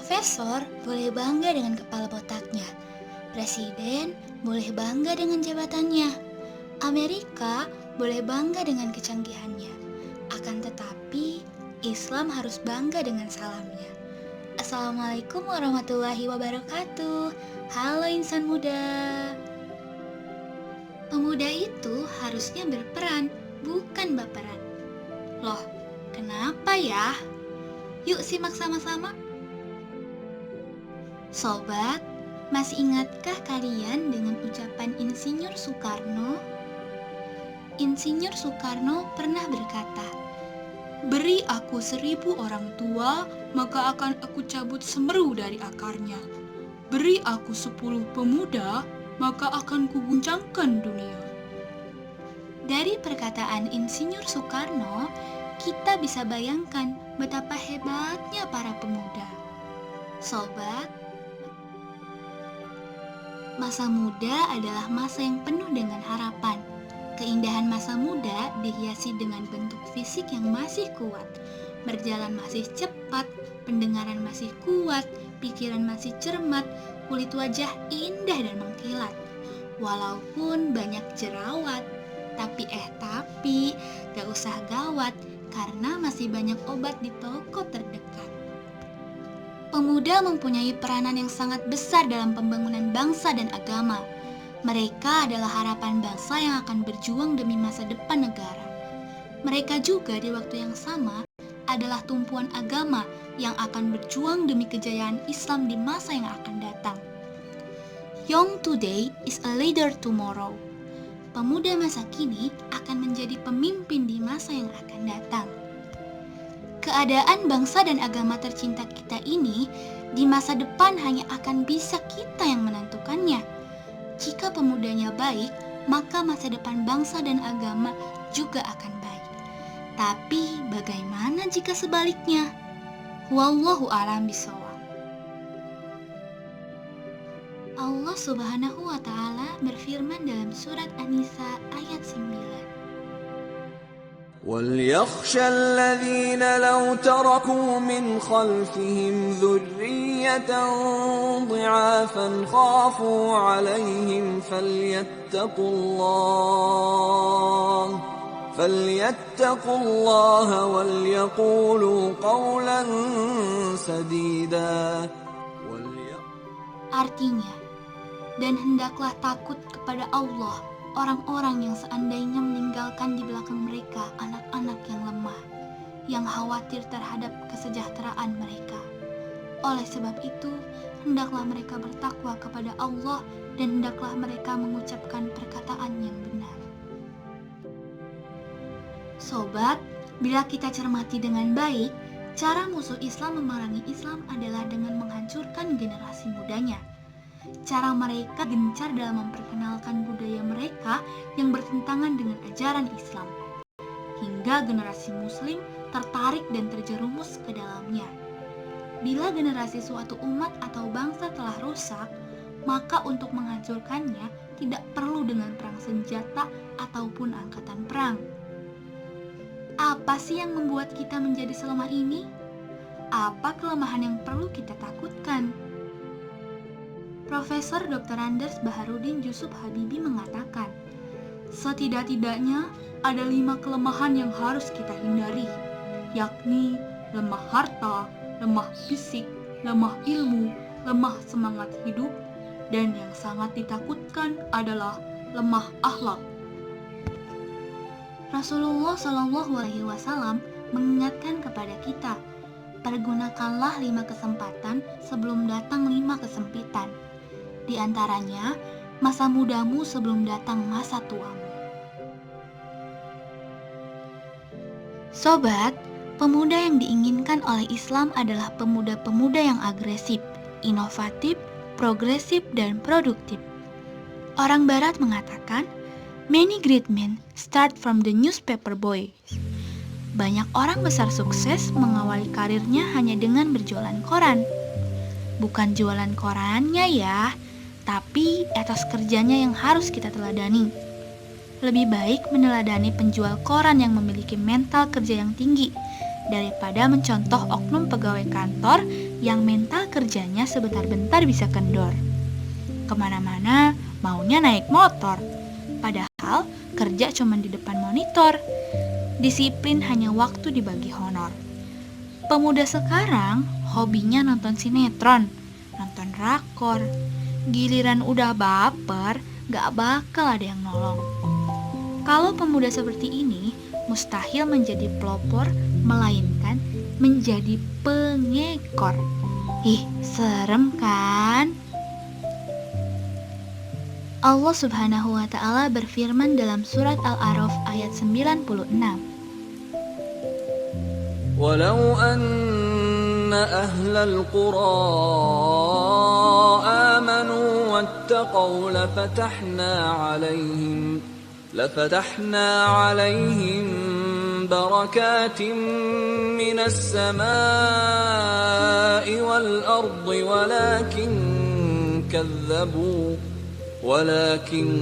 Profesor boleh bangga dengan kepala botaknya. Presiden boleh bangga dengan jabatannya. Amerika boleh bangga dengan kecanggihannya. Akan tetapi, Islam harus bangga dengan salamnya. Assalamualaikum warahmatullahi wabarakatuh. Halo insan muda. Pemuda itu harusnya berperan, bukan baperan. Loh, kenapa ya? Yuk simak sama-sama. Sobat, masih ingatkah kalian dengan ucapan Insinyur Soekarno? Insinyur Soekarno pernah berkata, "Beri aku 1.000 orang tua, maka akan aku cabut semeru dari akarnya. Beri aku 10 pemuda, maka akan kuguncangkan dunia." Dari perkataan Insinyur Soekarno, kita bisa bayangkan betapa hebatnya para pemuda. Sobat, masa muda adalah masa yang penuh dengan harapan. Keindahan masa muda dihiasi dengan bentuk fisik yang masih kuat, berjalan masih cepat, pendengaran masih kuat, pikiran masih cermat, kulit wajah indah dan mengkilat. Walaupun banyak jerawat, tapi gak usah gawat karena masih banyak obat di toko terdekat. Pemuda mempunyai peranan yang sangat besar dalam pembangunan bangsa dan agama. Mereka adalah harapan bangsa yang akan berjuang demi masa depan negara. Mereka juga di waktu yang sama adalah tumpuan agama yang akan berjuang demi kejayaan Islam di masa yang akan datang. Young today is a leader tomorrow. Pemuda masa kini akan menjadi pemimpin di masa yang akan datang. Keadaan bangsa dan agama tercinta kita ini di masa depan hanya akan bisa kita yang menentukannya. Jika pemudanya baik, maka masa depan bangsa dan agama juga akan baik. Tapi bagaimana jika sebaliknya? Wallahu a'lam bishawab. Allah Subhanahu wa Ta'ala berfirman dalam surat An-Nisa ayat 9. وَلْيَخْشَ الَّذِينَ لَوْ تَرَكُوا مِنْ خَلْفِهِمْ ذُرِّيَّةً ضِعَافًا خَافُوا عَلَيْهِمْ فَلْيَتَّقُوا اللَّهَ وَلْيَقُولُوا قَوْلًا سَدِيدًا. Artinya, dan hendaklah takut kepada Allah orang-orang yang seandainya meninggalkan di belakang mereka anak-anak yang lemah, yang khawatir terhadap kesejahteraan mereka. Oleh sebab itu, hendaklah mereka bertakwa kepada Allah dan hendaklah mereka mengucapkan perkataan yang benar. Sobat, bila kita cermati dengan baik, cara musuh Islam memerangi Islam adalah dengan menghancurkan generasi mudanya. Cara mereka gencar dalam memperkenalkan budaya mereka yang bertentangan dengan ajaran Islam, hingga generasi Muslim tertarik dan terjerumus ke dalamnya. Bila generasi suatu umat atau bangsa telah rusak, maka untuk menghancurkannya tidak perlu dengan perang senjata ataupun angkatan perang. Apa sih yang membuat kita menjadi selemah ini? Apa kelemahan yang perlu kita takutkan? Profesor Dr. Andes Baharudin Yusuf Habibi mengatakan, setidak-tidaknya ada 5 kelemahan yang harus kita hindari, yakni lemah harta, lemah fisik, lemah ilmu, lemah semangat hidup, dan yang sangat ditakutkan adalah lemah akhlak. Rasulullah SAW mengingatkan kepada kita, pergunakanlah 5 kesempatan sebelum datang 5 kesempitan. Di antaranya, masa mudamu sebelum datang masa tuamu. Sobat, pemuda yang diinginkan oleh Islam adalah pemuda-pemuda yang agresif, inovatif, progresif, dan produktif. Orang Barat mengatakan, many great men start from the newspaper boys. Banyak orang besar sukses mengawali karirnya hanya dengan berjualan koran. Bukan jualan korannya ya, tapi etos kerjanya yang harus kita teladani. Lebih baik meneladani penjual koran yang memiliki mental kerja yang tinggi daripada mencontoh oknum pegawai kantor yang mental kerjanya sebentar-bentar bisa kendor. Kemana-mana maunya naik motor, padahal kerja cuma di depan monitor. Disiplin hanya waktu dibagi honor. Pemuda sekarang hobinya nonton sinetron, nonton drakor. Giliran udah baper, gak bakal ada yang nolong. Kalau pemuda seperti ini, mustahil menjadi pelopor, melainkan menjadi pengekor. Ih, serem kan? Allah Subhanahu wa Ta'ala berfirman dalam surat Al-A'raf ayat 96. ولو أن أهل القرى آمنوا واتقوا لفتحنا عليهم بركات من السماء والأرض ولكن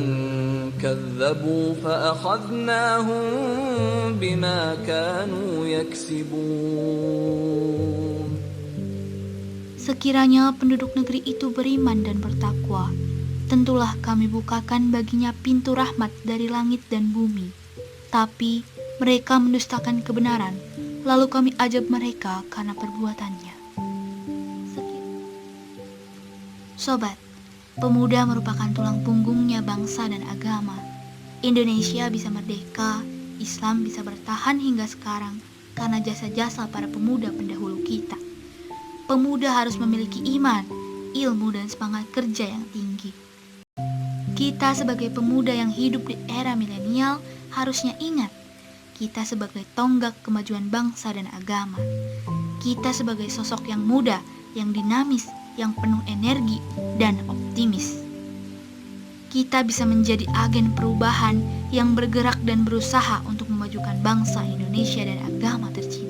كذبوا فأخذناهم بما كانوا يكسبون. Sekiranya penduduk negeri itu beriman dan bertakwa, tentulah kami bukakan baginya pintu rahmat dari langit dan bumi. Tapi mereka mendustakan kebenaran, lalu kami azab mereka karena perbuatannya. Sobat, pemuda merupakan tulang punggungnya bangsa dan agama. Indonesia bisa merdeka, Islam bisa bertahan hingga sekarang karena jasa-jasa para pemuda pendahulu kita. Pemuda harus memiliki iman, ilmu, dan semangat kerja yang tinggi. Kita sebagai pemuda yang hidup di era milenial harusnya ingat, kita sebagai tonggak kemajuan bangsa dan agama. Kita sebagai sosok yang muda, yang dinamis, yang penuh energi dan optimis. Kita bisa menjadi agen perubahan yang bergerak dan berusaha untuk memajukan bangsa Indonesia dan agama tercinta.